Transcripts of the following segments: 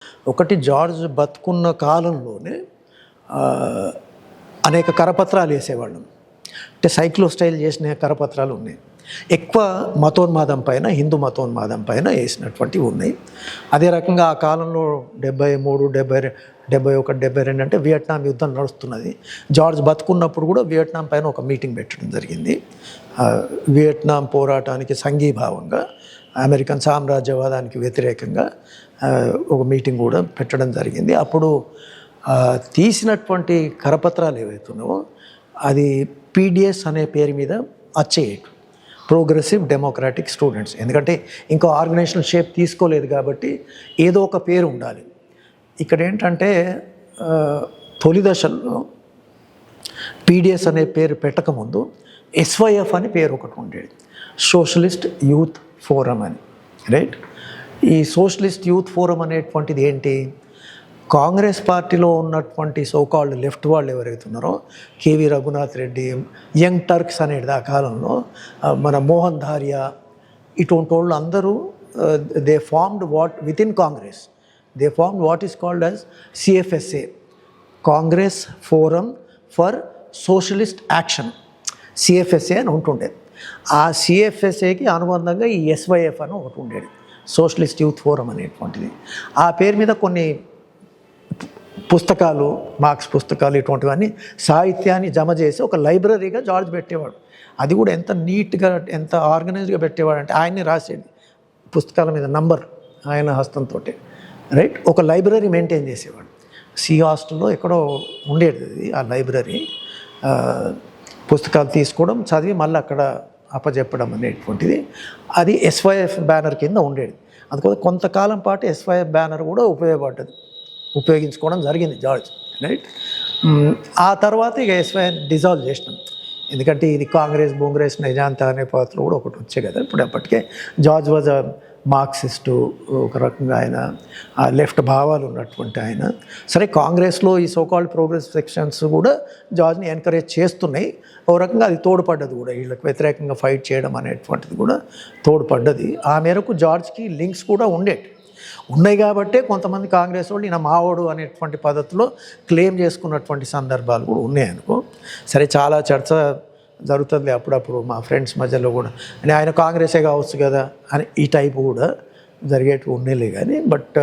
ఒకటి జార్జ్ బతుకున్న కాలంలోనే అనేక కరపత్రాలు వేసేవాళ్ళం. అంటే సైక్లో స్టైల్ చేసిన కరపత్రాలు ఉన్నాయి. ఎక్కువ మతోన్మాదం పైన, హిందూ మతోన్మాదం పైన వేసినటువంటివి ఉన్నాయి. అదే రకంగా ఆ కాలంలో 73, 71, 72 అంటే వియట్నాం యుద్ధం నడుస్తున్నది. జార్జ్ బతుకున్నప్పుడు కూడా వియట్నాం పైన ఒక మీటింగ్ పెట్టడం జరిగింది. వియట్నాం పోరాటానికి సంఘీభావంగా, అమెరికన్ సామ్రాజ్యవాదానికి వ్యతిరేకంగా ఒక మీటింగ్ కూడా పెట్టడం జరిగింది. అప్పుడు తీసినటువంటి కరపత్రాలు ఏవైతున్నావో అది PDS అనే పేరు మీద వచ్చేయటం, ప్రోగ్రెసివ్ డెమోక్రాటిక్ స్టూడెంట్స్. ఎందుకంటే ఇంకో ఆర్గనైజేషన్ షేప్ తీసుకోలేదు కాబట్టి ఏదో ఒక పేరు ఉండాలి. ఇక్కడ ఏంటంటే తొలి దశల్లో PDS అనే పేరు పెట్టకముందు SYF అని పేరు ఒకటి ఉండేది, సోషలిస్ట్ యూత్ ఫోరం అని, రైట్. ఈ సోషలిస్ట్ యూత్ ఫోరం అనేటువంటిది ఏంటి, కాంగ్రెస్ పార్టీలో ఉన్నటువంటి సోకాల్డ్ లెఫ్ట్ వాళ్ళు ఎవరైతే ఉన్నారో, KV Raghunath Reddy, young Turks అనేది ఆ కాలంలో, మన మోహన్ ధారియా, ఇటువంటి వాళ్ళు అందరూ they formed with in Congress they formed what is called as CFSA, Congress forum for socialist action, CFSA అని ఉంటుండేది. ఆ CFSAకి అనుబంధంగా ఈ SYF అని ఒకటి ఉండేది, సోషలిస్ట్ యూత్ ఫోరం అనేటువంటిది. ఆ పేరు మీద కొన్ని పుస్తకాలు, మార్క్స్ పుస్తకాలు, ఇటువంటివన్నీ సాహిత్యాన్ని జమ చేసి ఒక లైబ్రరీగా జార్జ్ పెట్టేవాడు. అది కూడా ఎంత నీట్గా, ఎంత ఆర్గనైజ్డ్గా పెట్టేవాడు అంటే ఆయన్ని రాసేది పుస్తకాల మీద నంబర్ ఆయన హస్తంతో, రైట్. ఒక లైబ్రరీ మెయింటైన్ చేసేవాడు. సి హాస్టల్లో ఎక్కడో ఉండేది ఆ లైబ్రరీ. పుస్తకాలు తీసుకోవడం, చదివి మళ్ళీ అక్కడ అప్పచెప్పడం అనేటువంటిది అది SYF బ్యానర్ కింద ఉండేది. అందుకోసం కొంతకాలం పాటు SYF బ్యానర్ కూడా ఉపయోగించుకోవడం జరిగింది జార్జ్, రైట్. ఆ తర్వాత ఇక SYF డిజాల్వ్ చేసినాం. ఎందుకంటే ఇది కాంగ్రెస్ బొంగ్రెస్ నిజాంత అనే పాత్ర కూడా ఒకటి వచ్చాయి కదా. ఇప్పుడు అప్పటికే జార్జ్ వాజ్ మార్క్సిస్టు, ఒక రకంగా ఆయన లెఫ్ట్ భావాలు ఉన్నటువంటి ఆయన. సరే, కాంగ్రెస్లో ఈ సోకాల్డ్ ప్రోగ్రెస్ సెక్షన్స్ కూడా జార్జ్ని ఎంకరేజ్ చేస్తున్నాయి. ఒక రకంగా అది తోడ్పడ్డది కూడా, వీళ్ళకి వ్యతిరేకంగా ఫైట్ చేయడం అనేటువంటిది కూడా తోడ్పడ్డది. ఆ మేరకు జార్జ్కి లింక్స్ కూడా ఉన్నాయి కాబట్టే కొంతమంది కాంగ్రెస్ వాళ్ళు ఈయన మావోడు అనేటువంటి పద్ధతిలో క్లెయిమ్ చేసుకున్నటువంటి సందర్భాలు కూడా ఉన్నాయనుకో. సరే, చాలా చర్చ జరుగుతుంది అప్పుడప్పుడు మా ఫ్రెండ్స్ మధ్యలో కూడా, అని ఆయన కాంగ్రెసే కావచ్చు కదా అని ఈ టైపు కూడా జరిగేటివి ఉండేలే. కానీ బట్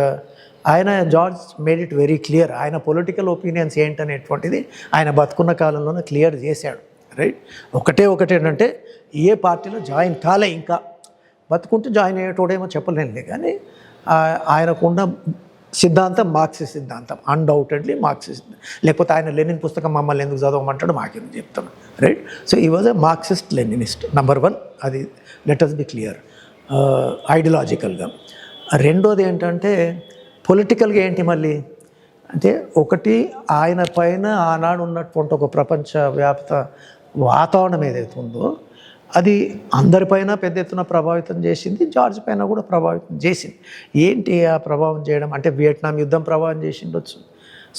ఆయన George made it very clear, ఆయన పొలిటికల్ ఒపీనియన్స్ ఏంటనేటువంటిది ఆయన బతుకున్న కాలంలోనే క్లియర్ చేశాడు, రైట్. ఒకటి ఏంటంటే ఏ పార్టీలో జాయిన్ కాలే, ఇంకా బతుకుంటూ జాయిన్ అయ్యేటోడేమో చెప్పలేనులే. కానీ ఆయనకున్న సిద్ధాంతం మార్క్సిస్ట్ సిద్ధాంతం, అన్డౌటెడ్లీ మార్క్సిస్ట్. లేకపోతే ఆయన లెనిన్ పుస్తకం మమ్మల్ని ఎందుకు చదవమంటాడు మాకేం చెప్తాను, రైట్. సో ఈ was a Marxist Leninist, number 1. అది లెట్ అస్ బి క్లియర్ ఐడియాలజికల్గా. రెండోది ఏంటంటే పొలిటికల్గా ఏంటి మళ్ళీ అంటే, ఒకటి ఆయన పైన ఆనాడు ఉన్నటువంటి ఒక ప్రపంచవ్యాప్త వాతావరణం ఏదైతే ఉందో అది అందరిపైన పెద్ద ఎత్తున ప్రభావితం చేసింది, జార్జ్ పైన కూడా ప్రభావితం చేసింది. ఏంటి ఆ ప్రభావం చేయడం అంటే, వియట్నాం యుద్ధం ప్రభావం చేసిండొచ్చు,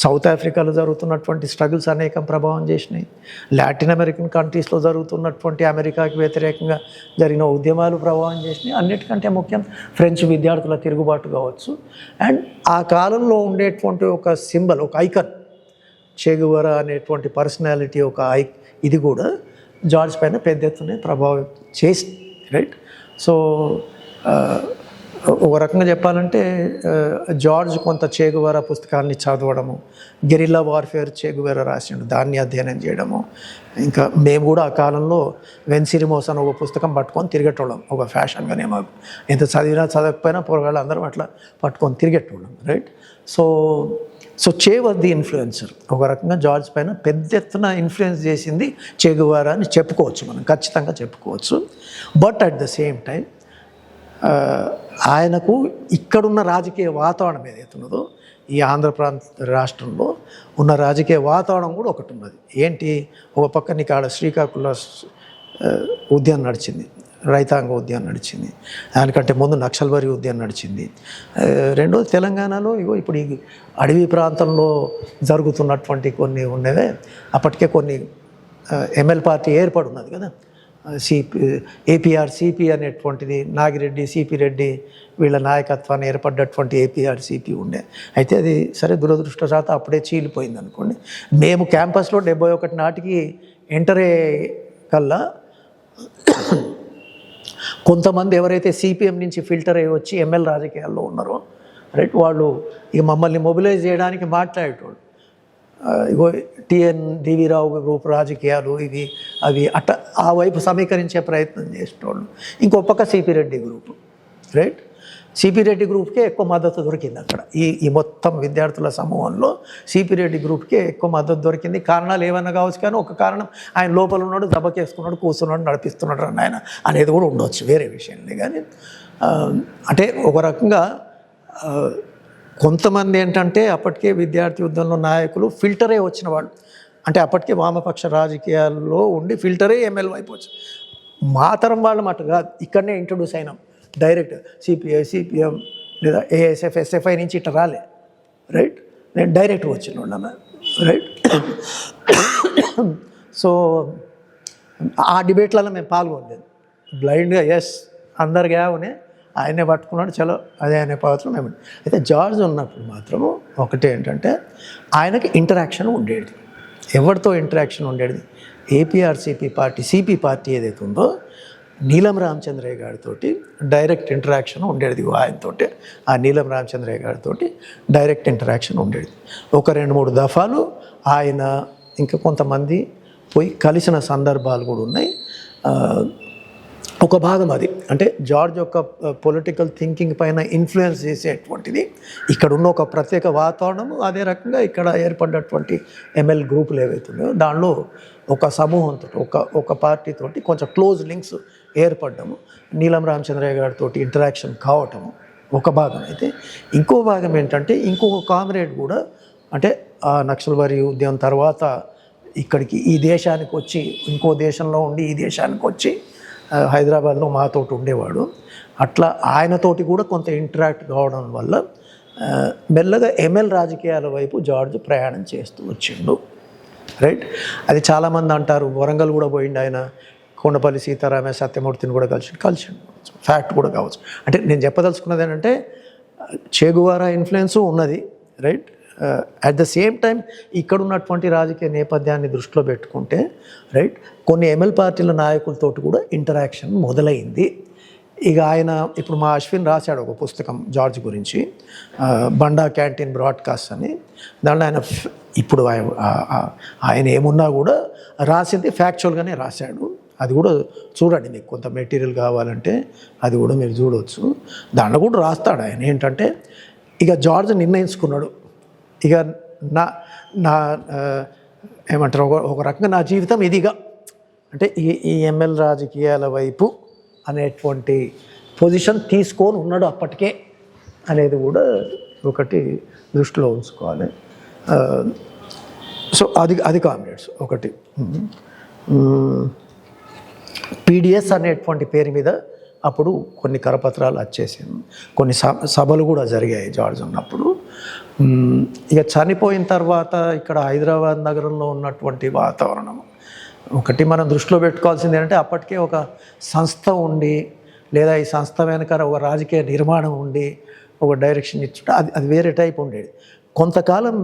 సౌత్ ఆఫ్రికాలో జరుగుతున్నటువంటి స్ట్రగుల్స్ అనేకం ప్రభావం చేసినాయి, లాటిన్ అమెరికన్ కంట్రీస్లో జరుగుతున్నటువంటి అమెరికాకి వ్యతిరేకంగా జరిగిన ఉద్యమాలు ప్రభావం చేసినాయి. అన్నిటికంటే ముఖ్యం ఫ్రెంచ్ విద్యార్థుల తిరుగుబాటు కావచ్చు. అండ్ ఆ కాలంలో ఉండేటువంటి ఒక సింబల్, ఒక ఐకన్, చే గువేరా అనేటువంటి పర్సనాలిటీ, ఇది కూడా జార్జ్ పైన పెద్ద ఎత్తున ప్రభావం చేసి, రైట్. సో ఒక రకంగా చెప్పాలంటే జార్జ్ కొంత చే గువేరా పుస్తకాలని చదవడము, గెరిల్లా వార్ఫేర్ చే గువేరా రాసిండు, దాన్ని అధ్యయనం చేయడము. ఇంకా మేము కూడా ఆ కాలంలో వెన్సిరిమోస్ అని ఒక పుస్తకం పట్టుకొని తిరిగేటోళ్ళం, ఒక ఫ్యాషన్గానే. మాకు ఎంత చదివినా చదవకపోయినా పోరగాళ్ళు అందరం అట్లా పట్టుకొని తిరిగేటోళ్ళం, రైట్. సో చే వాజ్ ది ఇన్ఫ్లుయెన్సర్. ఒక రకంగా జార్జ్ పైన పెద్ద ఎత్తున ఇన్ఫ్లుయెన్స్ చేసింది చే గువేరా అని చెప్పుకోవచ్చు, మనం ఖచ్చితంగా చెప్పుకోవచ్చు. But at the same time ఆయనకు ఇక్కడున్న రాజకీయ వాతావరణం ఏదైతే ఉన్నదో, ఈ రాష్ట్రంలో ఉన్న రాజకీయ వాతావరణం కూడా ఒకటి ఉన్నది. ఏంటి, ఒక పక్క నీకు ఆడ శ్రీకాకుళ ఉద్యమం నడిచింది, రైతాంగ ఉద్యమం నడిచింది, దానికంటే ముందు నక్సల్బరీ ఉద్యమం నడిచింది. రెండోది తెలంగాణలో ఇప్పుడు ఈ అడవి ప్రాంతంలో జరుగుతున్నటువంటి కొన్ని ఉన్నవే, అప్పటికే కొన్ని ML పార్టీ ఏర్పడున్నది కదా, APR CP అనేటువంటిది, నాగిరెడ్డి, CP రెడ్డి, వీళ్ళ నాయకత్వాన్ని ఏర్పడ్డటువంటి ఏపీఆర్సీపీ ఉండే. అయితే అది సరే దురదృష్టవశాత్తు అప్పుడే చీలిపోయింది అనుకోండి. మేము క్యాంపస్లో 71 నాటికి ఎంటర్ అయ్యే కల్లా కొంతమంది ఎవరైతే సిపిఎం నుంచి ఫిల్టర్ అయ్యి వచ్చి ఎంఎల్ రాజకీయాల్లో ఉన్నారో రైట్, వాళ్ళు ఇక మమ్మల్ని మొబిలైజ్ చేయడానికి మాట్లాడేటోళ్ళు. ఇగో టిఎన్ డివిరావు గ్రూప్ రాజకీయాలు ఇవి అవి అట్ట ఆ వైపు సమీకరించే ప్రయత్నం చేసేటోళ్ళు. ఇంకో పక్క CP Reddy group right, CP Reddy గ్రూప్కే ఎక్కువ మద్దతు దొరికింది అక్కడ. ఈ మొత్తం విద్యార్థుల సమూహంలో సిపి రెడ్డి గ్రూప్కే ఎక్కువ మద్దతు దొరికింది. కారణాలు ఏమన్నా కావచ్చు, కానీ ఒక కారణం ఆయన లోపల ఉన్నాడు, దెబ్బకేసుకున్నాడు, కూర్చున్నాడు, నడిపిస్తున్నాడు అని ఆయన అనేది కూడా ఉండవచ్చు, వేరే విషయంలో. కానీ అంటే ఒక రకంగా కొంతమంది ఏంటంటే అప్పటికే విద్యార్థి యుద్ధంలో నాయకులు ఫిల్టరే వచ్చిన వాళ్ళు, అంటే అప్పటికే వామపక్ష రాజకీయాల్లో ఉండి ఫిల్టరే ఎమ్మెల్యే వైపు వచ్చి. మా తరం వాళ్ళ మాట కాదు, ఇక్కడనే ఇంట్రొడ్యూస్ అయినాం డైరెక్ట్. సిపిఐ సిపిఎం లేదా ఏఎస్ఎఫ్ ఎస్ఎఫ్ఐ నుంచి ఇట్లా రాలే రైట్, నేను డైరెక్ట్గా వచ్చిన రైట్. సో ఆ డిబేట్లలో మేము పాల్గొనలేదు బ్లైండ్గా. ఎస్ అందరు గ్యావునే ఆయనే పట్టుకున్నాడు, చలో అదే అనే పద్ధతిలో మేము. అయితే జార్జ్ ఉన్నప్పుడు మాత్రము ఒకటి ఏంటంటే ఆయనకి ఇంటరాక్షన్ ఉండేది. ఎవరితో ఇంటరాక్షన్ ఉండేది? ఏపీఆర్సీపీ పార్టీ సిపి పార్టీ ఏదైతే ఉందో నీలం రామచంద్రయ్య గారితో డైరెక్ట్ ఇంటరాక్షన్ ఉండేది. ఆయనతో ఆ నీలం రామచంద్రయ్య గారితో డైరెక్ట్ ఇంటరాక్షన్ ఉండేది. ఒక 2-3 దఫాలు ఆయన ఇంకా కొంతమంది పోయి కలిసిన సందర్భాలు కూడా ఉన్నాయి. ఒక భాగం అది అంటే జార్జ్ యొక్క పొలిటికల్ థింకింగ్ పైన ఇన్ఫ్లుయెన్స్ చేసేటువంటిది ఇక్కడ ఉన్న ఒక ప్రత్యేక వాతావరణము. అదే రకంగా ఇక్కడ ఏర్పడినటువంటి ఎంఎల్ గ్రూపులు ఏవైతే ఉన్నాయో దానిలో ఒక సమూహంతో ఒక పార్టీతోటి కొంచెం క్లోజ్ లింక్స్ ఏర్పడము, నీలం రామచంద్రయ్య గారితో ఇంటరాక్షన్ కావటము ఒక భాగం. అయితే ఇంకో భాగం ఏంటంటే ఇంకొక కామ్రేడ్ కూడా అంటే ఆ నక్సల్బరీ ఉద్యమం తర్వాత ఇక్కడికి ఈ దేశానికి వచ్చి ఇంకో దేశంలో ఉండి ఈ దేశానికి వచ్చి హైదరాబాద్లో మాతోటి ఉండేవాడు. అట్లా ఆయనతోటి కూడా కొంత ఇంటరాక్ట్ కావడం వల్ల మెల్లగా ఎంఎల్ రాజకీయాల వైపు జార్జ్ ప్రయాణం చేస్తూ వచ్చిండు రైట్. అది చాలామంది అంటారు వరంగల్ కూడా పోయిండు ఆయన, కొండపల్లి సీతారామయ్య సత్యమూర్తిని కూడా కలిసిండు ఫ్యాక్ట్ కూడా కావచ్చు. అంటే నేను చెప్పదలుచుకున్నది ఏంటంటే చేగువారా ఇన్ఫ్లుయెన్స్ ఉన్నది right. At the same time ఇక్కడ ఉన్నటువంటి రాజకీయ నేపథ్యాన్ని దృష్టిలో పెట్టుకుంటే రైట్ కొన్ని ఎంఎల్ పార్టీల నాయకులతో కూడా ఇంటరాక్షన్ మొదలైంది. ఇక ఆయన ఇప్పుడు మా అశ్విన్ రాశాడు ఒక పుస్తకం జార్జ్ గురించి, బండా క్యాంటీన్ బ్రాడ్కాస్ట్ అని. దాంట్లో ఆయన ఇప్పుడు ఆయన ఏమున్నా కూడా రాసింది ఫ్యాక్చువల్గానే రాశాడు. అది కూడా చూడండి, మీకు కొంత మెటీరియల్ కావాలంటే అది కూడా మీరు చూడవచ్చు. దాంట్లో కూడా రాస్తాడు ఆయన ఏంటంటే ఇక జార్జ్ నిర్ణయించుకున్నాడు, ఇక నా ఏమంటారు ఒక రకంగా నా జీవితం ఇదిగా అంటే ఈ ఎంఎల్ రాజకీయాల వైపు అనేటువంటి పొజిషన్ తీసుకొని ఉన్నాడు అప్పటికే అనేది కూడా ఒకటి దృష్టిలో ఉంచుకోవాలి. సో అది కామ్రేడ్స్ ఒకటి. పీడిఎస్ అనేటువంటి పేరు మీద అప్పుడు కొన్ని కరపత్రాలు వచ్చేసాయి, కొన్ని సభలు కూడా జరిగాయి జార్జ్ ఉన్నప్పుడు. ఇక చనిపోయిన తర్వాత ఇక్కడ హైదరాబాద్ నగరంలో ఉన్నటువంటి వాతావరణం ఒకటి మనం దృష్టిలో పెట్టుకోవాల్సింది ఏంటంటే అప్పటికే ఒక సంస్థ ఉండి లేదా ఈ సంస్థ వెనక ఒక రాజకీయ నిర్మాణం ఉండి ఒక డైరెక్షన్ ఇచ్చుంటే అది వేరే టైప్ ఉండేది. కొంతకాలం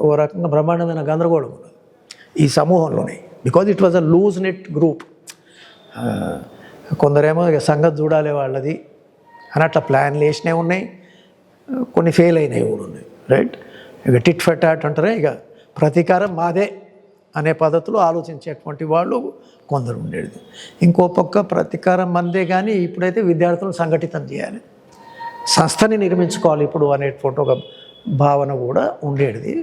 ఓ రకంగా బ్రహ్మాండమైన గందరగోళం ఉన్నది ఈ సమూహంలోనే, because it was a loose knit group. కొందరేమో ఇక సంగతి చూడాలి వాళ్ళది అని అట్లా ప్లాన్లు వేసినవి ఉన్నాయి, కొన్ని ఫెయిల్ అయినవి కూడా ఉన్నాయి రైట్. ఇక టిట్ ఫర్ టాట్ అంటారే, ఇక ప్రతీకారం మాదే అనే పద్ధతిలో ఆలోచించేటువంటి వాళ్ళు కొందరు ఉండేది. ఇంకో పక్క ప్రతీకారం మందే, కానీ ఇప్పుడైతే విద్యార్థులను సంఘటితం చేయాలి, సంస్థని నిర్మించుకోవాలి ఇప్పుడు అనేటువంటి ఒక భావన కూడా ఉండేది.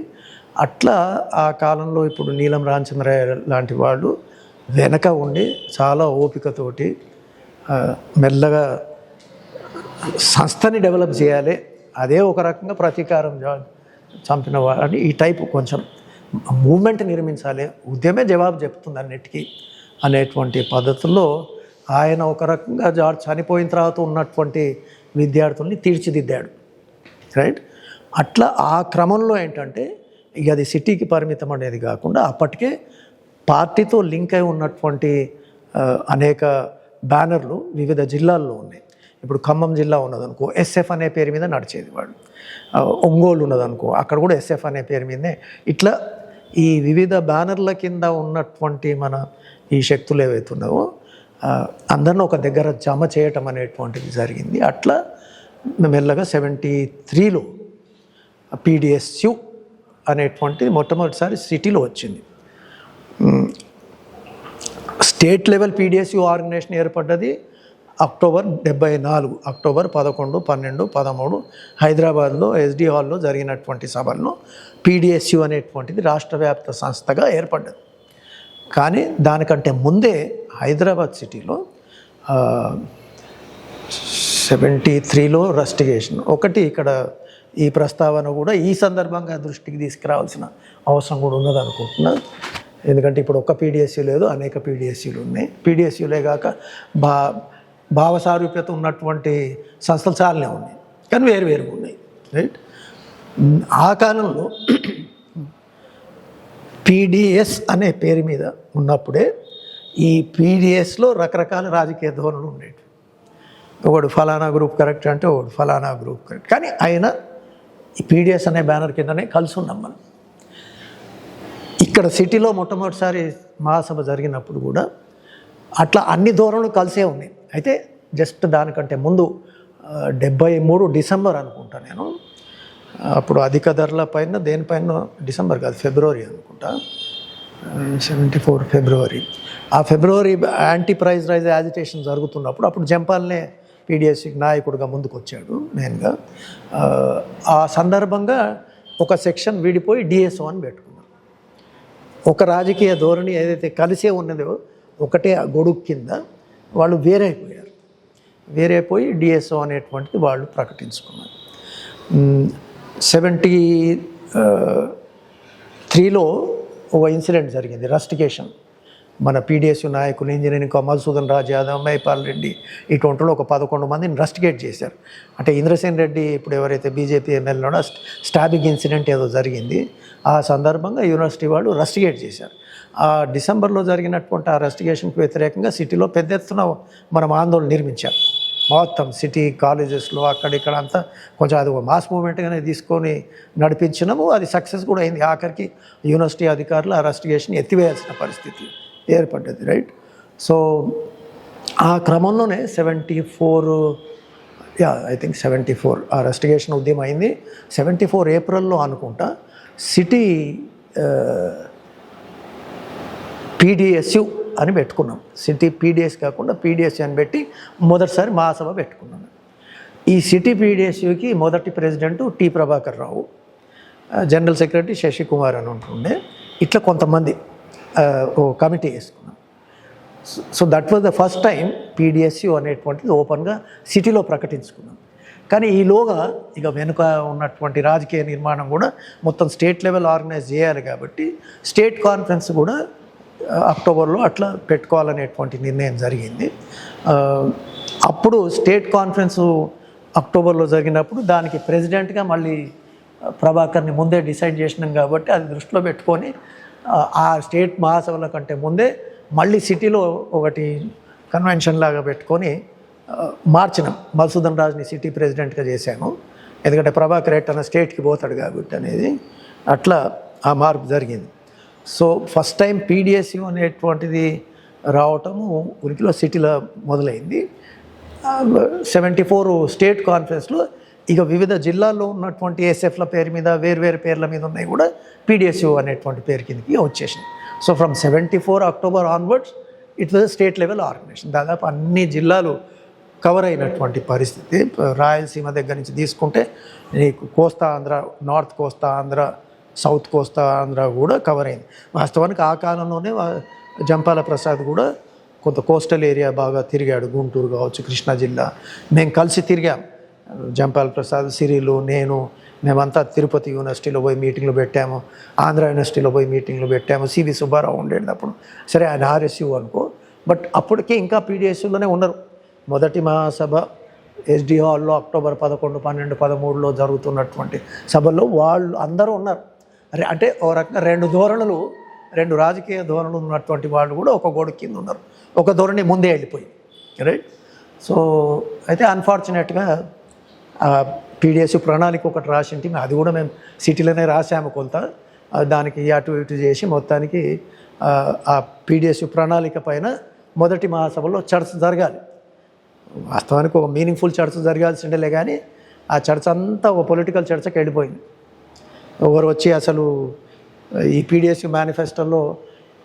అట్లా ఆ కాలంలో ఇప్పుడు నీలం రామచంద్రయ్య లాంటి వాళ్ళు వెనక ఉండి చాలా ఓపికతోటి మెల్లగా సంస్థని డెవలప్ చేయాలి, అదే ఒక రకంగా ప్రతీకారం చంపిన వాళ్ళని ఈ టైపు కొంచెం మూమెంట్ నిర్మించాలి, ఉద్యమే జవాబు చెప్తుంది అన్నిటికీ అనేటువంటి పద్ధతుల్లో ఆయన ఒక రకంగా జార్జ్ చనిపోయిన తర్వాత ఉన్నటువంటి విద్యార్థుల్ని తీర్చిదిద్దాడు రైట్. అట్లా ఆ క్రమంలో ఏంటంటే ఇక అది సిటీకి పరిమితం అనేది కాకుండా అప్పటికే పార్టీతో లింక్ అయి ఉన్నటువంటి అనేక బ్యానర్లు వివిధ జిల్లాల్లో ఉన్నాయి. ఇప్పుడు ఖమ్మం జిల్లా ఉన్నదనుకో ఎస్ఎఫ్ అనే పేరు మీద నడిచేది వాడు. ఒంగోలు ఉన్నదనుకో అక్కడ కూడా ఎస్ఎఫ్ అనే పేరు మీదనే. ఇట్లా ఈ వివిధ బ్యానర్ల కింద ఉన్నటువంటి మన ఈ శక్తులు ఏవైతే ఉన్నావో అందరిని ఒక దగ్గర జమ చేయటం అనేటువంటిది జరిగింది. అట్లా మెల్లగా 73లో PDSU అనేటువంటిది మొట్టమొదటిసారి సిటీలో వచ్చింది. స్టేట్ లెవెల్ PDSU ఆర్గనైజేషన్ ఏర్పడ్డది అక్టోబర్ 74, అక్టోబర్ 11, 12, 13 హైదరాబాద్లో SD హాల్లో జరిగినటువంటి సభల్లో PDSU అనేటువంటిది రాష్ట్ర వ్యాప్త సంస్థగా ఏర్పడ్డది. కానీ దానికంటే ముందే హైదరాబాద్ సిటీలో 73లో రస్టిగేషన్ ఒకటి. ఇక్కడ ఈ ప్రస్తావన కూడా ఈ సందర్భంగా దృష్టికి తీసుకురావాల్సిన అవసరం కూడా ఉన్నది అనుకుంటున్నా. ఎందుకంటే ఇప్పుడు ఒక్క PDSU లేదు, అనేక PDSUలు ఉన్నాయి. PDSUలే కాక భావ సారూప్యత ఉన్నటువంటి సంస్థలు చాలానే ఉన్నాయి, కానీ వేరు ఉన్నాయి, రైట్. ఆ కాలంలో PDS అనే పేరు మీద ఉన్నప్పుడే ఈ PDSలో రకరకాల రాజకీయ ధోరణులు ఉండేవి. ఒకడు ఫలానా గ్రూప్ కరెక్ట్ అంటే ఒకడు ఫలానా గ్రూప్ కరెక్ట్, కానీ ఆయన ఈ PDS అనే బ్యానర్ కిందనే కలిసి ఉన్నాం మనం. ఇక్కడ సిటీలో మొట్టమొదటిసారి మహాసభ జరిగినప్పుడు కూడా అట్లా అన్ని ధోరణులు కలిసే ఉన్నాయి. అయితే జస్ట్ దానికంటే ముందు 73 డిసెంబర్ అనుకుంటా నేను, అప్పుడు అధిక ధరల పైన దేనిపైన డిసెంబర్ కాదు ఫిబ్రవరి అనుకుంటా, 74 ఫిబ్రవరి. ఆ ఫిబ్రవరి యాంటీ ప్రైస్ రైజ్ యాజిటేషన్ జరుగుతున్నప్పుడు అప్పుడు జంపాల్నే PDSU నాయకుడిగా ముందుకు వచ్చాడు మెయిన్గా. ఆ సందర్భంగా ఒక సెక్షన్ విడిపోయి DSO అని పెట్టుకున్నాం. ఒక రాజకీయ ధోరణి ఏదైతే కలిసే ఉన్నదో ఒకటే ఆ గొడుగు కింద వాళ్ళు వేరైపోయి DSO అనేటువంటిది వాళ్ళు ప్రకటించుకున్నారు. 73లో ఒక ఇన్సిడెంట్ జరిగింది, రస్టిగేషన్. మన PDSU నాయకులు ఇంజనీరింగ్ మధుసూదన్ రాజ్ యాదవ్, మైపాల్ రెడ్డి ఇటువంటిలో ఒక 11 మందిని రస్టిగేట్ చేశారు. అంటే ఇంద్రసేన్ రెడ్డి ఇప్పుడు ఎవరైతే బీజేపీ ఎమ్మెల్యేనో స్టాబింగ్ ఇన్సిడెంట్ ఏదో జరిగింది. ఆ సందర్భంగా యూనివర్సిటీ వాళ్ళు రస్టిగేట్ చేశారు. ఆ డిసెంబర్లో జరిగినటువంటి ఆ రస్టిగేషన్కి వ్యతిరేకంగా సిటీలో పెద్ద ఎత్తున మనం ఆందోళన నిర్మించాం. మొత్తం సిటీ కాలేజెస్లో అక్కడిక్కడ అంతా కొంచెం అది ఒక మాస్ మూమెంట్గానే తీసుకొని నడిపించినాము. అది సక్సెస్ కూడా అయింది. ఆఖరికి యూనివర్సిటీ అధికారులు ఆ రస్టిగేషన్ ఎత్తివేయాల్సిన పరిస్థితి ఏర్పడ్డది, రైట్. సో ఆ క్రమంలోనే 74 ఆ రస్టిగేషన్ ఉద్యమం అయింది. 74 ఏప్రిల్లో అనుకుంటా సిటీ PDSU అని పెట్టుకున్నాం. సిటీ PDS కాకుండా PDSU అని పెట్టి మొదటిసారి మహాసభ పెట్టుకున్నాం. ఈ సిటీ PDSUకి మొదటి president T. Prabhakar Rao, general secretary Sasikumar అని ఉంటుండే. ఇట్లా కొంతమంది ఓ కమిటీ వేసుకున్నాం. So that was the first time PDSU అనేటువంటిది ఓపెన్గా సిటీలో ప్రకటించుకున్నాం. కానీ ఈలోగా ఇక వెనుక ఉన్నటువంటి రాజకీయ నిర్మాణం కూడా మొత్తం స్టేట్ లెవెల్ ఆర్గనైజ్ చేయాలి కాబట్టి స్టేట్ కాన్ఫరెన్స్ కూడా అక్టోబర్లో అట్లా పెట్టుకోవాలనేటువంటి నిర్ణయం జరిగింది. అప్పుడు స్టేట్ కాన్ఫరెన్సు అక్టోబర్లో జరిగినప్పుడు దానికి ప్రెసిడెంట్గా మళ్ళీ ప్రభాకర్ని ముందే డిసైడ్ చేసినాం కాబట్టి అది దృష్టిలో పెట్టుకొని ఆ స్టేట్ మహాసభల కంటే ముందే మళ్ళీ సిటీలో ఒకటి కన్వెన్షన్ లాగా పెట్టుకొని మార్చినాం. మధుసూదన్ రాజ్ని సిటీ ప్రెసిడెంట్గా చేశాను, ఎందుకంటే ప్రభాకర్ ఎట్టన స్టేట్కి పోతాడు కాబట్టి అనేది. అట్లా ఆ మార్పు జరిగింది. సో ఫస్ట్ టైం PDSU అనేటువంటిది రావటము ఉనికిలో సిటీలో మొదలైంది. 74 స్టేట్ కాన్ఫరెన్స్లో ఇక వివిధ జిల్లాల్లో ఉన్నటువంటి SFల పేరు మీద వేరు పేర్ల మీద ఉన్నాయి కూడా PDSU అనేటువంటి పేరు కిందకి వచ్చేసింది. So from 74 October onwards it was state level organisation. దాదాపు అన్ని జిల్లాలు కవర్ అయినటువంటి పరిస్థితి. రాయలసీమ దగ్గర నుంచి తీసుకుంటే నీకు కోస్తా ఆంధ్ర, నార్త్ కోస్తా ఆంధ్ర, సౌత్ కోస్తా ఆంధ్ర కూడా కవర్ అయింది. వాస్తవానికి ఆ కాలంలోనే జంపాల ప్రసాద్ కూడా కొంత కోస్టల్ ఏరియా బాగా తిరిగాడు. గుంటూరు కావచ్చు, కృష్ణా జిల్లా మేము కలిసి తిరిగాం. జంపాల ప్రసాద్, సిరిలు, నేను మేమంతా తిరుపతి యూనివర్సిటీలో పోయి మీటింగ్లు పెట్టాము, ఆంధ్ర యూనివర్సిటీలో పోయి మీటింగ్లు పెట్టాము. CV సుబ్బారావు ఉండేది అప్పుడు. సరే ఆయన RSU అనుకో, బట్ అప్పటికే ఇంకా PDSUలోనే ఉన్నారు. మొదటి మహాసభ SD హాల్లో అక్టోబర్ 11, 12, 13లో జరుగుతున్నటువంటి సభల్లో వాళ్ళు అందరూ ఉన్నారు. అంటే ఓ రకంగా రెండు రాజకీయ ధోరణులు ఉన్నటువంటి వాళ్ళు కూడా ఒక గోడ కింద ఉన్నారు. ఒక ధోరణి ముందే వెళ్ళిపోయింది, రైట్. సో అయితే అన్ఫార్చునేట్గా పీడిఎస్ ప్రణాళిక ఒకటి రాసింటి, అది కూడా మేము సిటీలోనే రాసాము కొంత, దానికి అటు ఇటు చేసి మొత్తానికి ఆ పీడిఎస్ ప్రణాళిక పైన మొదటి మహాసభలో చర్చ జరగాలి. వాస్తవానికి ఒక మీనింగ్ఫుల్ చర్చ జరగాల్సిండేలే, కానీ ఆ చర్చ అంతా ఒక పొలిటికల్ చర్చకి వెళ్ళిపోయింది. ఒకరు వచ్చి అసలు ఈ పీడిఎస్ మేనిఫెస్టోలో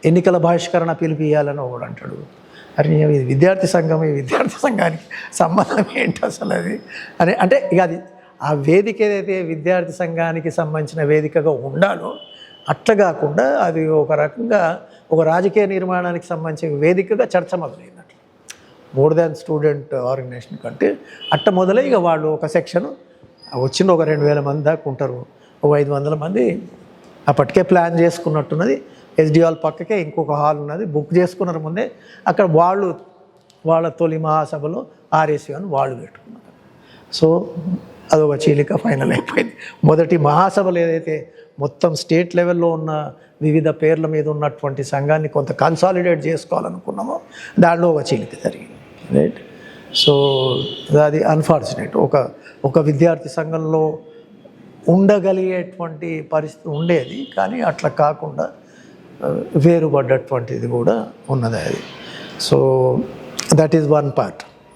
ఎన్నికల బహిష్కరణ పిలిపియాలని ఒకడు అంటాడు. అరే ఇది విద్యార్థి సంఘం, ఈ విద్యార్థి సంఘానికి సంబంధం ఏంటి అసలు అది అని అంటే ఇక అది ఆ వేదిక ఏదైతే విద్యార్థి సంఘానికి సంబంధించిన వేదికగా ఉండాలో అట్లా కాకుండా అది ఒక రకంగా ఒక రాజకీయ నిర్మాణానికి సంబంధించిన వేదికగా చర్చ మొదలైంది. అట్లా మోర్ దాన్ స్టూడెంట్ ఆర్గనైజేషన్ కంటే అట్ట మొదలై ఇక వాళ్ళు ఒక సెక్షన్ వచ్చిన ఒక 2000 మంది దాకా ఉంటారు, ఒక 500 మంది అప్పటికే ప్లాన్ చేసుకున్నట్టున్నది. ఎస్డి హాల్ పక్కకే ఇంకొక హాల్ ఉన్నది, బుక్ చేసుకున్నారు ముందే. అక్కడ వాళ్ళ తొలి మహాసభలో ఆర్ఎస్యు అని వాళ్ళు పెట్టుకున్నారు. సో అదొక చీలిక ఫైనల్ అయిపోయింది. మొదటి మహాసభలు ఏదైతే మొత్తం స్టేట్ లెవెల్లో ఉన్న వివిధ పేర్ల మీద ఉన్నటువంటి సంఘాన్ని కొంత కన్సాలిడేట్ చేసుకోవాలనుకున్నామో దాంట్లో ఒక చీలిక జరిగింది, రైట్. సో అది అన్ఫార్చునేట్. ఒక విద్యార్థి సంఘంలో ఉండగలిగేటువంటి పరిస్థితి ఉండేది, కానీ అట్లా కాకుండా వేరుపడ్డటువంటిది కూడా ఉన్నది అది. So that is one part.